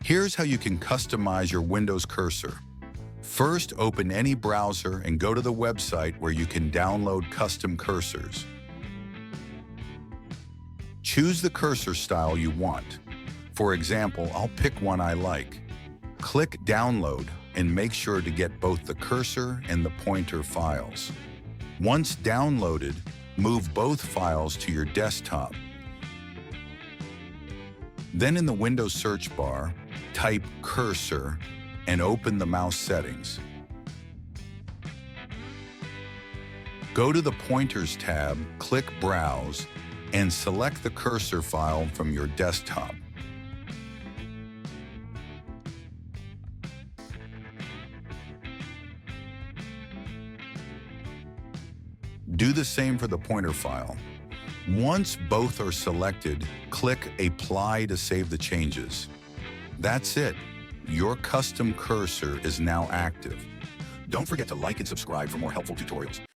Here's how you can customize your Windows cursor. First, open any browser and go to the website where you can download custom cursors. Choose the cursor style you want. For example, I'll pick one I like. Click Download and make sure to get both the cursor and the pointer files. Once downloaded, move both files to your desktop. Then in the Windows search bar, type Cursor and open the mouse settings. Go to the Pointers tab, click Browse, and select the cursor file from your desktop. Do the same for the pointer file. Once both are selected, click Apply to save the changes. That's it. Your custom cursor is now active. Don't forget to like and subscribe for more helpful tutorials.